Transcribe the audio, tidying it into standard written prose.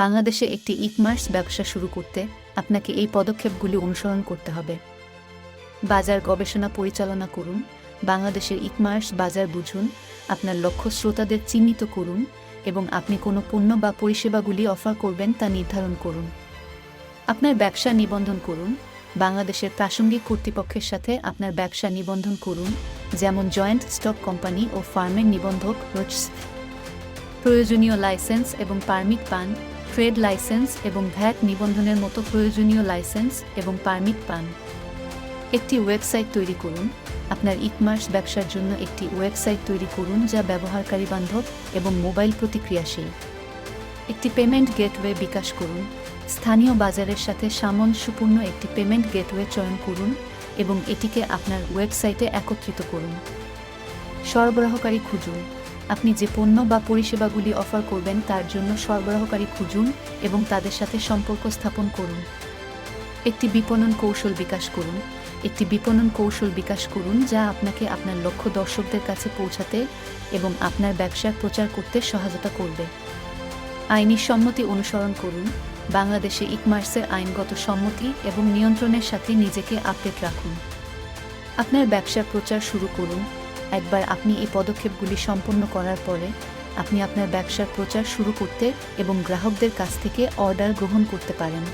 বাংলাদেশে একটি ই-কমার্স ব্যবসা শুরু করতে আপনাকে এই পদক্ষেপগুলি অনুসরণ করতে হবে। বাজার গবেষণা পরিচালনা করুন, বাংলাদেশের ই-কমার্স বাজার বুঝুন, আপনার লক্ষ্য শ্রোতাদের চিহ্নিত করুন এবং আপনি কোনো পণ্য বা পরিষেবাগুলি অফার করবেন তা নির্ধারণ করুন। আপনার ব্যবসা নিবন্ধন করুন, বাংলাদেশের প্রাসঙ্গিক কর্তৃপক্ষের সাথে আপনার ব্যবসা নিবন্ধন করুন, যেমন জয়েন্ট স্টক কোম্পানি ও ফার্মের নিবন্ধক রয়েছে। প্রয়োজনীয় লাইসেন্স এবং পারমিট পান, ট্রেড লাইসেন্স এবং ভ্যাট নিবন্ধনের মতো প্রয়োজনীয় লাইসেন্স এবং পারমিট পান। একটি ওয়েবসাইট তৈরি করুন, আপনার ই-কমার্স ব্যবসার জন্য একটি ওয়েবসাইট তৈরি করুন যা ব্যবহারকারী বান্ধব এবং মোবাইল প্রতিক্রিয়াশীল। একটি পেমেন্ট গেটওয়ে বিকাশ করুন, স্থানীয় বাজারের সাথে সামঞ্জস্যপূর্ণ একটি পেমেন্ট গেটওয়ে চয়ন করুন এবং এটিকে আপনার ওয়েবসাইটে একত্রিত করুন। সরবরাহকারী খুঁজুন, আপনি যে পণ্য বা পরিষেবাগুলি অফার করবেন তার জন্য সরবরাহকারী খুঁজুন এবং তাদের সাথে সম্পর্ক স্থাপন করুন। একটি বিপণন কৌশল বিকাশ করুন, একটি বিপণন কৌশল বিকাশ করুন যা আপনাকে আপনার লক্ষ্য দর্শকদের কাছে পৌঁছাতে এবং আপনার ব্যবসার প্রচার করতে সহায়তা করবে। আইনি সম্মতি অনুসরণ করুন, বাংলাদেশে ই-কমার্সের আইনগত সম্মতি এবং নিয়ন্ত্রণের সাথে নিজেকে আপডেট রাখুন। আপনার ব্যবসার প্রচার শুরু করুন, একবার আপনি এই পদক্ষেপগুলি সম্পন্ন করার পরে আপনি আপনার ব্যবসার প্রচার শুরু করতে এবং গ্রাহকদের কাছ থেকে অর্ডার গ্রহণ করতে পারেন।